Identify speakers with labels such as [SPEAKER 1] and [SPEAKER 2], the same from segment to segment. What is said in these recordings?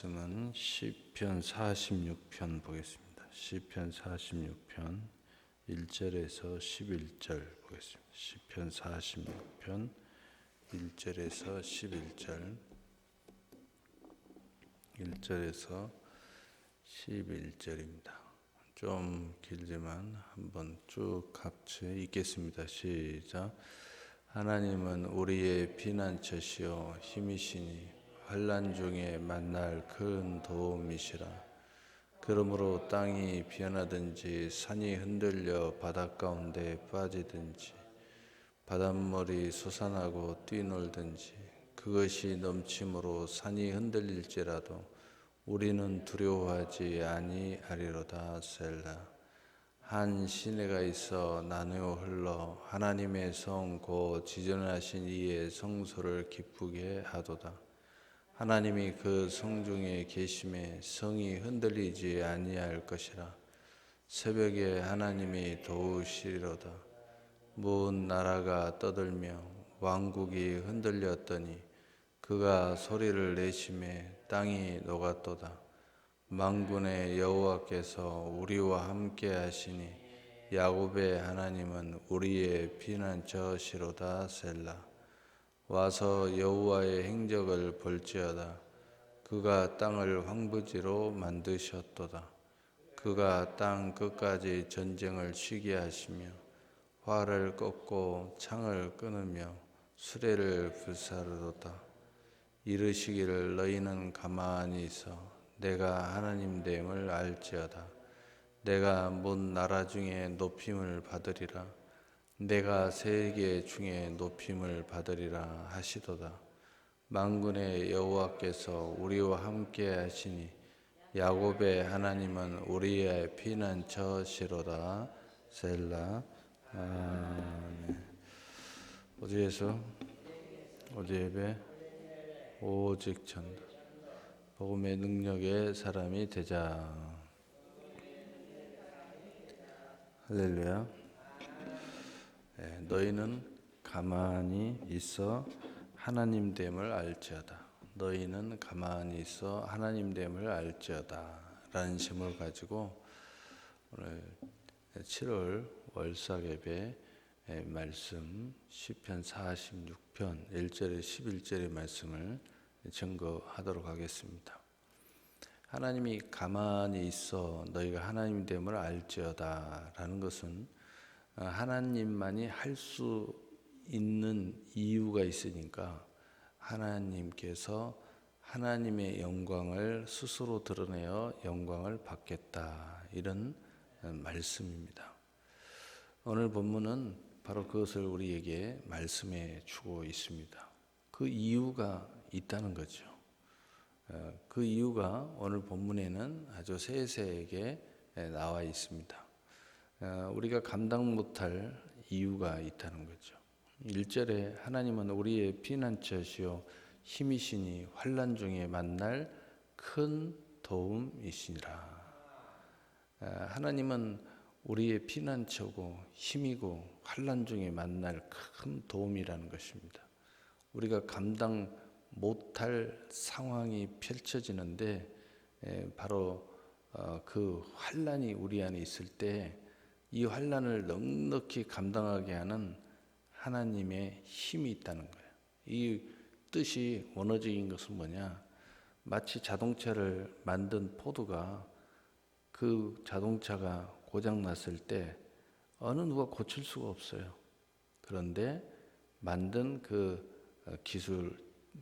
[SPEAKER 1] 말씀은 시편 46편 보겠습니다. 시편 46편 1절에서 11절 보겠습니다. 시편 46편 1절에서 11절 1절에서 11절입니다. 좀 길지만 한번 쭉 같이 읽겠습니다. 시작. 하나님은 우리의 피난처시요 힘이시니 환난 중에 만날 큰 도움이시라. 그러므로 땅이 변하든지 산이 흔들려 바닷가운데 빠지든지 바닷물이 솟아나고 뛰놀든지 그것이 넘침으로 산이 흔들릴지라도 우리는 두려워하지 아니하리로다. 셀라. 한 시내가 있어 나누어 흘러 하나님의 성 곧 지존하신 이의 성소를 기쁘게 하도다. 하나님이 그 성중에 계심에 성이 흔들리지 아니할 것이라. 새벽에 하나님이 도우시리로다. 모든 나라가 떠들며 왕국이 흔들렸더니 그가 소리를 내심에 땅이 녹았도다. 만군의 여호와께서 우리와 함께 하시니 야곱의 하나님은 우리의 피난처시로다. 셀라. 와서 여호와의 행적을 볼지어다. 그가 땅을 황부지로 만드셨도다. 그가 땅 끝까지 전쟁을 쉬게 하시며 활을 꺾고 창을 끊으며 수레를 불사르도다. 이르시기를 너희는 가만히 있어 내가 하나님 됨을 알지어다. 내가 문 나라 중에 높임을 받으리라. 내가 세계 중에 높임을 받으리라 하시도다. 만군의 여호와께서 우리와 함께 하시니 야곱의 하나님은 우리의 피난처시로다. 셀라. 아멘. 어디에서 어디 예배 오직 전도 복음의 능력의 사람이 되자. 할렐루야. 너희는 가만히 있어 하나님 됨을 알지어다. 너희는 가만히 있어 하나님 됨을 알지어다 라는 제목을 가지고 오늘 7월 월삭 예배 말씀 시편 46편 1절에 11절의 말씀을 증거하도록 하겠습니다. 하나님이 가만히 있어 너희가 하나님 됨을 알지어다 라는 것은 하나님만이 할 수 있는 이유가 있으니까 하나님께서 하나님의 영광을 스스로 드러내어 영광을 받겠다, 이런 말씀입니다. 오늘 본문은 바로 그것을 우리에게 말씀해 주고 있습니다. 그 이유가 있다는 거죠. 그 이유가 오늘 본문에는 아주 세세하게 나와 있습니다. 우리가 감당 못할 이유가 있다는 거죠. 1절에 하나님은 우리의 피난처시요 힘이시니 환난 중에 만날 큰 도움이시니라. 하나님은 우리의 피난처고 힘이고 환난 중에 만날 큰 도움이라는 것입니다. 우리가 감당 못할 상황이 펼쳐지는데 바로 그 환난이 우리 안에 있을 때 이 환난을 넉넉히 감당하게 하는 하나님의 힘이 있다는 거예요. 이 뜻이 원어적인 것은 뭐냐? 마치 자동차를 만든 포드가 그 자동차가 고장 났을 때 어느 누가 고칠 수가 없어요. 그런데 만든 그 기술을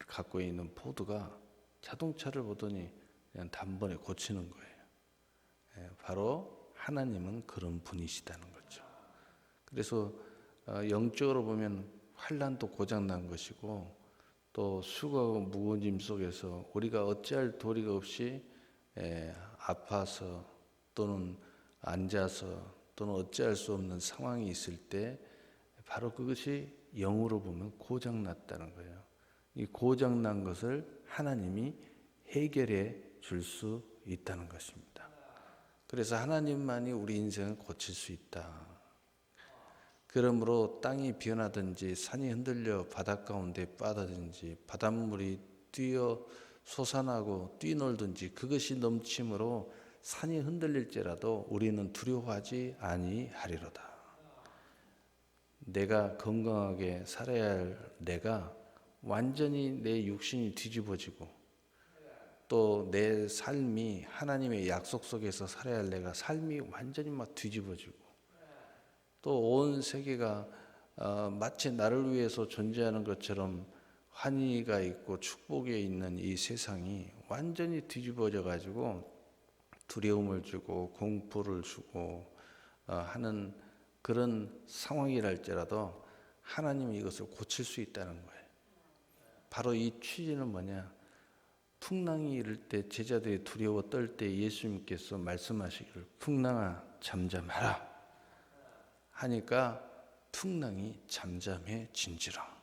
[SPEAKER 1] 갖고 있는 포드가 자동차를 보더니 그냥 단번에 고치는 거예요. 바로 하나님은 그런 분이시다는 거죠. 그래서 영적으로 보면 환난도 고장난 것이고 또 수고하고 무거운 짐 속에서 우리가 어찌할 도리가 없이 아파서 또는 앉아서 또는 어찌할 수 없는 상황이 있을 때 바로 그것이 영으로 보면 고장났다는 거예요. 이 고장난 것을 하나님이 해결해 줄 수 있다는 것입니다. 그래서 하나님만이 우리 인생을 고칠 수 있다. 그러므로 땅이 변하든지 산이 흔들려 바닷가운데 빠지든지 바닷물이 뛰어 솟아나고 뛰놀든지 그것이 넘침으로 산이 흔들릴지라도 우리는 두려워하지 아니하리로다. 내가 건강하게 살아야 할 내가 완전히 내 육신이 뒤집어지고 또 내 삶이 하나님의 약속 속에서 살아야 할 내가 삶이 완전히 막 뒤집어지고 또 온 세계가 마치 나를 위해서 존재하는 것처럼 환희가 있고 축복이 있는 이 세상이 완전히 뒤집어져 가지고 두려움을 주고 공포를 주고 하는 그런 상황이랄지라도 하나님이 이것을 고칠 수 있다는 거예요. 바로 이 취지는 뭐냐? 풍랑이 이를 때 제자들이 두려워 떨 때 예수님께서 말씀하시기를 풍랑아 잠잠하라 하니까 풍랑이 잠잠해진지라.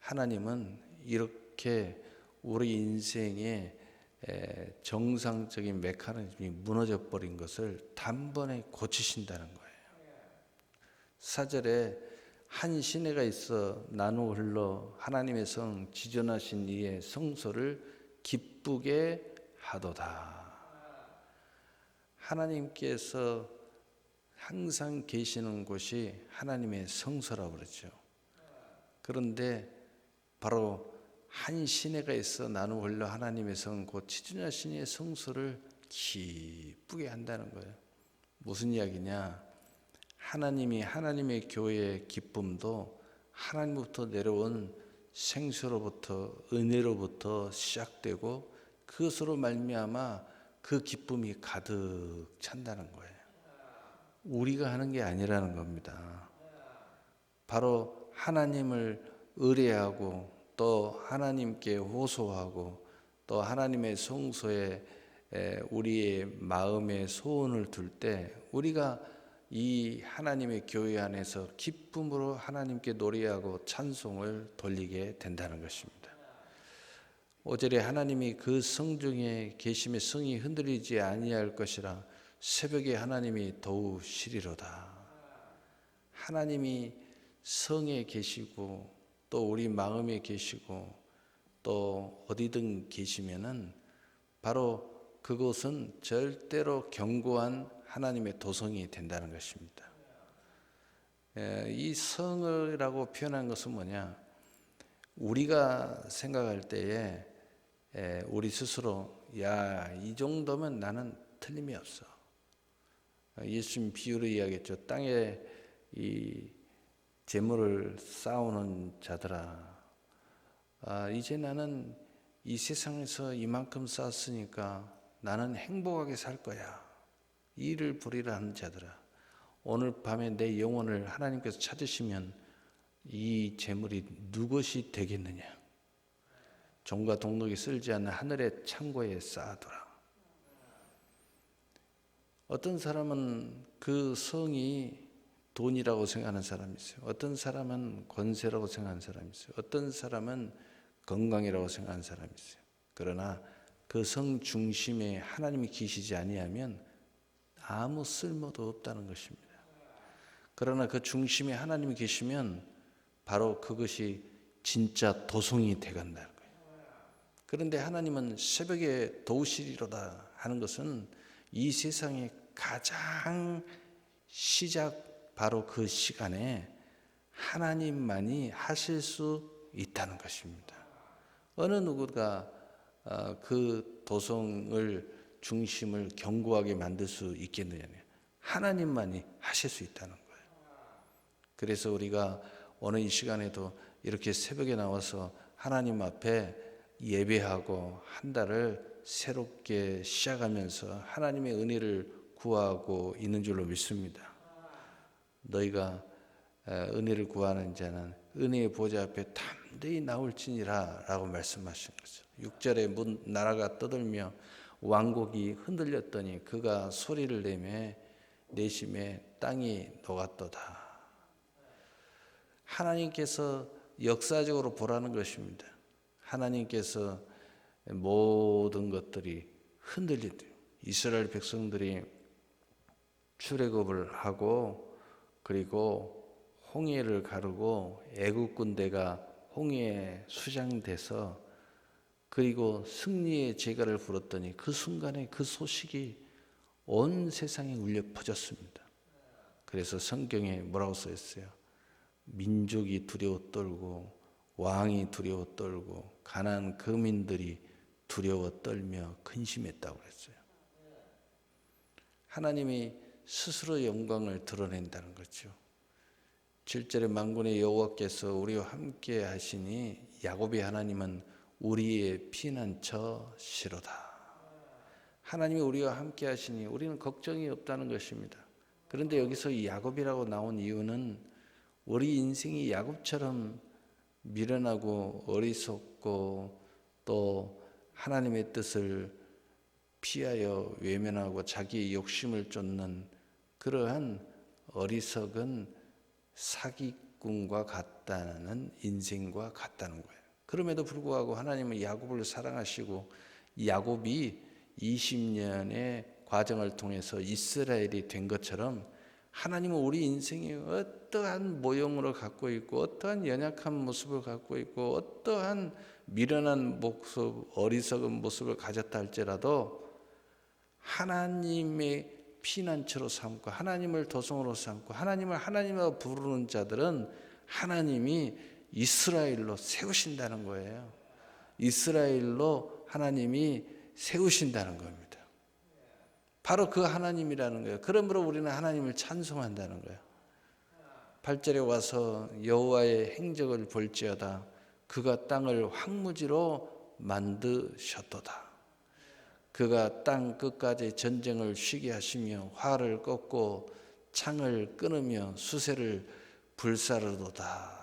[SPEAKER 1] 하나님은 이렇게 우리 인생의 정상적인 메커니즘이 무너져 버린 것을 단번에 고치신다는 거예요. 4절에 한 시내가 있어 나누어 흘러 하나님의 성 지존하신 이의 성소를 기쁘게 하도다. 하나님께서 항상 계시는 곳이 하나님의 성소라고 그러죠. 그런데 바로 한 시내가 있어 나누어 흘러 하나님의 성 곧 지존하신 이의 성소를 기쁘게 한다는 거예요. 무슨 이야기냐? 하나님이 하나님의 교회의 기쁨도 하나님부터 내려온 생수로부터 은혜로부터 시작되고 그것으로 말미암아 그 기쁨이 가득 찬다는 거예요. 우리가 하는 게 아니라는 겁니다. 바로 하나님을 의뢰하고 또 하나님께 호소하고 또 하나님의 성소에 우리의 마음의 소원을 둘 때 우리가 이 하나님의 교회 안에서 기쁨으로 하나님께 노래하고 찬송을 돌리게 된다는 것입니다. 5절에 하나님이 그 성중에 계심의 성이 흔들리지 아니할 것이라 새벽에 하나님이 도우시리로다. 하나님이 성에 계시고 또 우리 마음에 계시고 또 어디든 계시면은 바로 그곳은 절대로 견고한 하나님의 도성이 된다는 것입니다. 이 성이라고 표현한 것은 뭐냐? 우리가 생각할 때에 우리 스스로 이 정도면 나는 틀림이 없어. 예수님 비유로 이야기했죠. 땅에 이 재물을 쌓아오는 자들아, 이제 나는 이 세상에서 이만큼 쌓았으니까 나는 행복하게 살 거야. 이를 부리라 하는 자들아, 오늘 밤에 내 영혼을 하나님께서 찾으시면 이 재물이 누구시 되겠느냐? 종과 동록이 쓸지 않는 하늘의 창고에 쌓아두라. 어떤 사람은 그 성이 돈이라고 생각하는 사람이 있어요. 어떤 사람은 권세라고 생각하는 사람이 있어요. 어떤 사람은 건강이라고 생각하는 사람이 있어요. 그러나 그 성 중심에 하나님이 계시지 아니하면 아무 쓸모도 없다는 것입니다. 그러나 그 중심에 하나님이 계시면 바로 그것이 진짜 도성이 되간다는 거예요. 그런데 하나님은 새벽에 도우시리로다 하는 것은 이 세상의 가장 시작 바로 그 시간에 하나님만이 하실 수 있다는 것입니다. 어느 누구가 그 도성을 중심을 견고하게 만들 수 있겠느냐? 하나님만이 하실 수 있다는 거예요. 그래서 우리가 오늘 이 시간에도 이렇게 새벽에 나와서 하나님 앞에 예배하고 한 달을 새롭게 시작하면서 하나님의 은혜를 구하고 있는 줄로 믿습니다. 너희가 은혜를 구하는 자는 은혜의 보좌 앞에 담대히 나올지니라 라고 말씀하신 거죠. 6절에 나라가 떠들며 왕국이 흔들렸더니 그가 소리를 내심에 땅이 녹았도다. 하나님께서 역사적으로 보라는 것입니다. 하나님께서 모든 것들이 흔들리듯 이스라엘 백성들이 출애굽을 하고 그리고 홍해를 가르고 애국 군대가 홍해에 수장돼서 그리고 승리의 제가를 불었더니 그 순간에 그 소식이 온 세상에 울려 퍼졌습니다. 그래서 성경에 뭐라고 써 있어요? 민족이 두려워 떨고 왕이 두려워 떨고 가나안 거민들이 두려워 떨며 근심했다고 그랬어요. 하나님이 스스로 영광을 드러낸다는 거죠. 7절에 만군의 여호와께서 우리와 함께 하시니 야곱의 하나님은 우리의 피난처시로다. 하나님이 우리와 함께 하시니 우리는 걱정이 없다는 것입니다. 그런데 여기서 이 야곱이라고 나온 이유는 우리 인생이 야곱처럼 미련하고 어리석고 또 하나님의 뜻을 피하여 외면하고 자기의 욕심을 쫓는 그러한 어리석은 사기꾼과 같다는 인생과 같다는 거예요. 그럼에도 불구하고 하나님은 야곱을 사랑하시고 야곱이 20년의 과정을 통해서 이스라엘이 된 것처럼 하나님은 우리 인생이 어떠한 모형으로 갖고 있고 어떠한 연약한 모습을 갖고 있고 어떠한 미련한 모습, 어리석은 모습을 가졌다 할지라도 하나님의 피난처로 삼고 하나님을 도성으로 삼고 하나님을 하나님으로 부르는 자들은 하나님이 이스라엘로 세우신다는 거예요. 이스라엘로 하나님이 세우신다는 겁니다. 바로 그 하나님이라는 거예요. 그러므로 우리는 하나님을 찬송한다는 거예요. 8절에 와서 여호와의 행적을 볼지어다 그가 땅을 황무지로 만드셨도다. 그가 땅 끝까지 전쟁을 쉬게 하시며 활을 꺾고 창을 끊으며 수세를 불사르도다.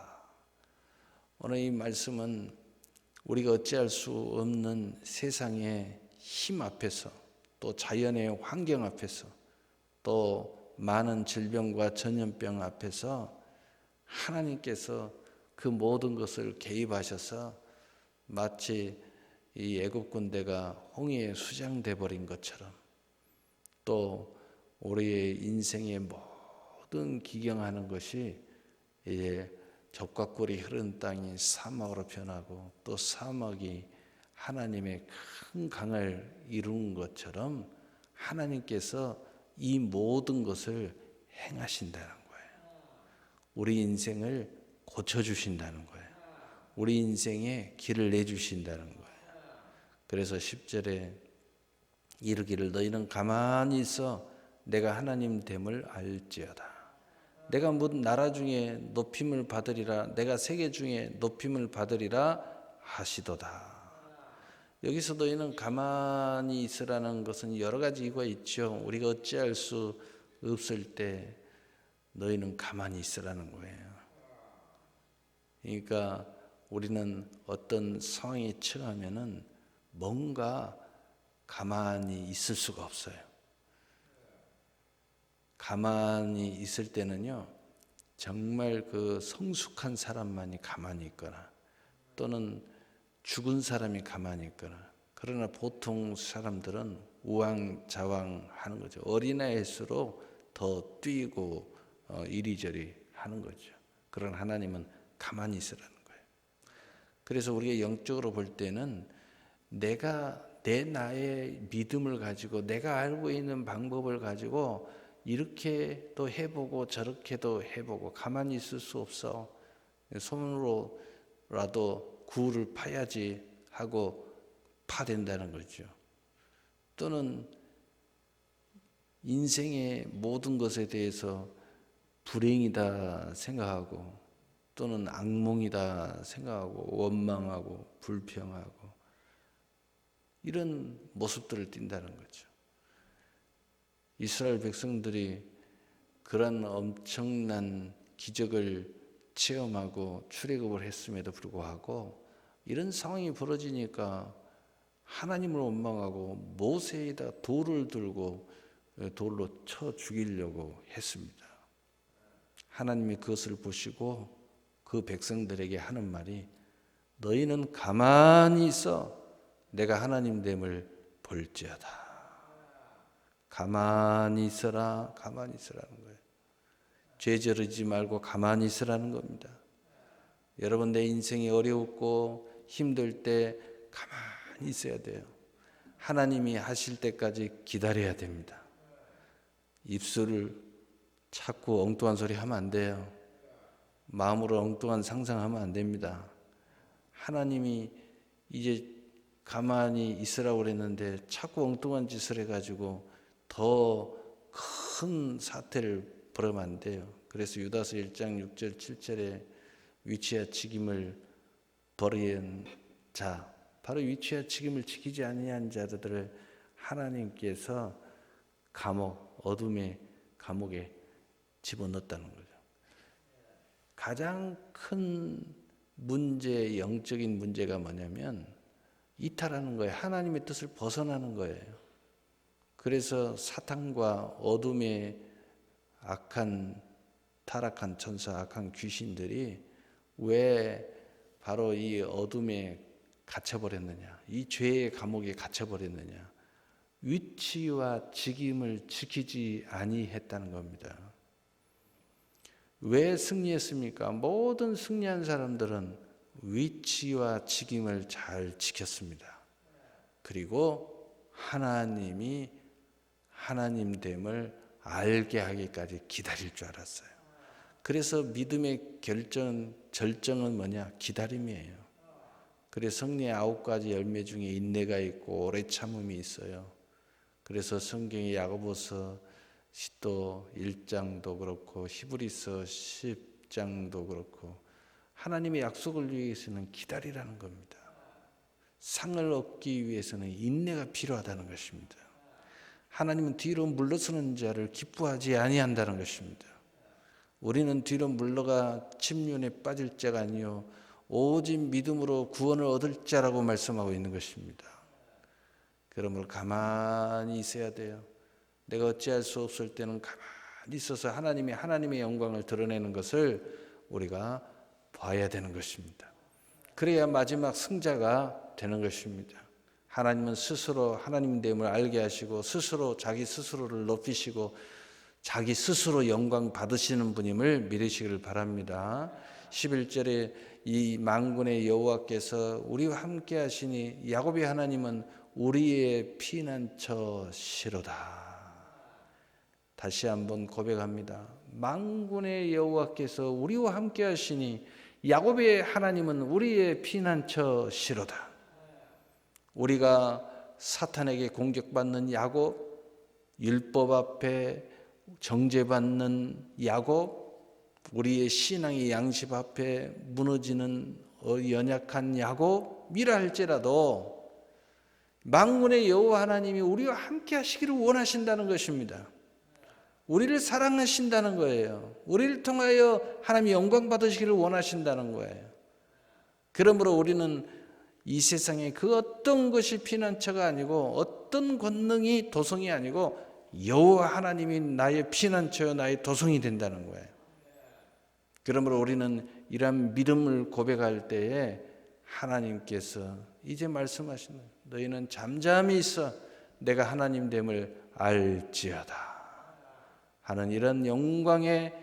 [SPEAKER 1] 오늘 이 말씀은 우리가 어찌할 수 없는 세상의 힘 앞에서 또 자연의 환경 앞에서 또 많은 질병과 전염병 앞에서 하나님께서 그 모든 것을 개입하셔서 마치 이 애굽 군대가 홍해에 수장돼 버린 것처럼 또 우리의 인생의 모든 기경하는 것이 이제 젖과 꿀이 흐르는 땅이 사막으로 변하고 또 사막이 하나님의 큰 강을 이룬 것처럼 하나님께서 이 모든 것을 행하신다는 거예요. 우리 인생을 고쳐주신다는 거예요. 우리 인생에 길을 내주신다는 거예요. 그래서 10절에 이르기를 너희는 가만히 있어 내가 하나님 됨을 알지어다. 내가 묻 나라 중에 높임을 받으리라 내가 세계 중에 높임을 받으리라 하시도다. 여기서 너희는 가만히 있으라는 것은 여러 가지 이유가 있죠. 우리가 어찌할 수 없을 때 너희는 가만히 있으라는 거예요. 그러니까 우리는 어떤 상황에 처하면은 뭔가 가만히 있을 수가 없어요. 가만히 있을 때는요, 정말 그 성숙한 사람만이 가만히 있거나 또는 죽은 사람이 가만히 있거나 그러나 보통 사람들은 우왕좌왕 하는 거죠. 어린아이일수록 더 뛰고 이리저리 하는 거죠. 그런 하나님은 가만히 있으라는 거예요. 그래서 우리가 영적으로 볼 때는 내가 내 나의 믿음을 가지고 내가 알고 있는 방법을 가지고 이렇게 또 해보고 저렇게도 해보고 가만히 있을 수 없어. 손으로라도 구를 파야지 하고 파댄다는 거죠. 또는 인생의 모든 것에 대해서 불행이다 생각하고 또는 악몽이다 생각하고 원망하고 불평하고 이런 모습들을 띈다는 거죠. 이스라엘 백성들이 그런 엄청난 기적을 체험하고 출애굽을 했음에도 불구하고 이런 상황이 벌어지니까 하나님을 원망하고 모세에다 돌을 들고 돌로 쳐 죽이려고 했습니다. 하나님이 그것을 보시고 그 백성들에게 하는 말이 너희는 가만히 있어 내가 하나님 됨을 볼지어다. 가만히 있어라, 가만히 있으라는 거예요. 죄 저르지 말고 가만히 있으라는 겁니다. 여러분 내 인생이 어렵고 힘들 때 가만히 있어야 돼요. 하나님이 하실 때까지 기다려야 됩니다. 입술을 자꾸 엉뚱한 소리 하면 안 돼요. 마음으로 엉뚱한 상상하면 안 됩니다. 하나님이 이제 가만히 있으라고 그랬는데 자꾸 엉뚱한 짓을 해가지고 더 큰 사태를 벌이면 안 돼요. 그래서 유다서 1장 6절 7절에 위치와 직임을 버린 자, 바로 위치와 직임을 지키지 아니한 자들을 하나님께서 어둠의 감옥에 집어넣었다는 거죠. 가장 큰 문제, 영적인 문제가 뭐냐면 이탈하는 거예요. 하나님의 뜻을 벗어나는 거예요. 그래서 사탄과 어둠의 타락한 천사, 악한 귀신들이 왜 바로 이 어둠에 갇혀버렸느냐, 이 죄의 감옥에 갇혀버렸느냐, 위치와 직임을 지키지 아니했다는 겁니다. 왜 승리했습니까? 모든 승리한 사람들은 위치와 직임을 잘 지켰습니다. 그리고 하나님이 하나님됨을 알게 하기까지 기다릴 줄 알았어요. 그래서 믿음의 절정은 뭐냐? 기다림이에요. 그래서 승리의 9가지 열매 중에 인내가 있고 오래 참음이 있어요. 그래서 성경의 야고보서 또 1장도 그렇고 히브리서 10장도 그렇고 하나님의 약속을 위해서는 기다리라는 겁니다. 상을 얻기 위해서는 인내가 필요하다는 것입니다. 하나님은 뒤로 물러서는 자를 기뻐하지 아니한다는 것입니다. 우리는 뒤로 물러가 침륜에 빠질 자가 아니요 오직 믿음으로 구원을 얻을 자라고 말씀하고 있는 것입니다. 그러므로 가만히 있어야 돼요. 내가 어찌할 수 없을 때는 가만히 있어서 하나님의 영광을 드러내는 것을 우리가 봐야 되는 것입니다. 그래야 마지막 승자가 되는 것입니다. 하나님은 스스로 하나님됨을 알게 하시고 스스로 자기 스스로를 높이시고 자기 스스로 영광 받으시는 분임을 믿으시기를 바랍니다. 11절에 이 만군의 여호와께서 우리와 함께 하시니 야곱의 하나님은 우리의 피난처시로다. 다시 한번 고백합니다. 만군의 여호와께서 우리와 함께 하시니 야곱의 하나님은 우리의 피난처시로다. 우리가 사탄에게 공격받는 야곱, 율법 앞에 정죄받는 야곱, 우리의 신앙의 양심 앞에 무너지는 연약한 야곱이라 할지라도 만군의 여호와 하나님이 우리와 함께 하시기를 원하신다는 것입니다. 우리를 사랑하신다는 거예요. 우리를 통하여 하나님이 영광 받으시기를 원하신다는 거예요. 그러므로 우리는 이 세상에 그 어떤 것이 피난처가 아니고 어떤 권능이 도성이 아니고 여호와 하나님이 나의 피난처요 나의 도성이 된다는 거예요. 그러므로 우리는 이러한 믿음을 고백할 때에 하나님께서 이제 말씀하시는 너희는 잠잠히 있어 내가 하나님됨을 알지어다 하는 이런 영광의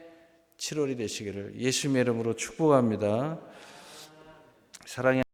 [SPEAKER 1] 7월이 되시기를 예수님의 이름으로 축복합니다. 사랑의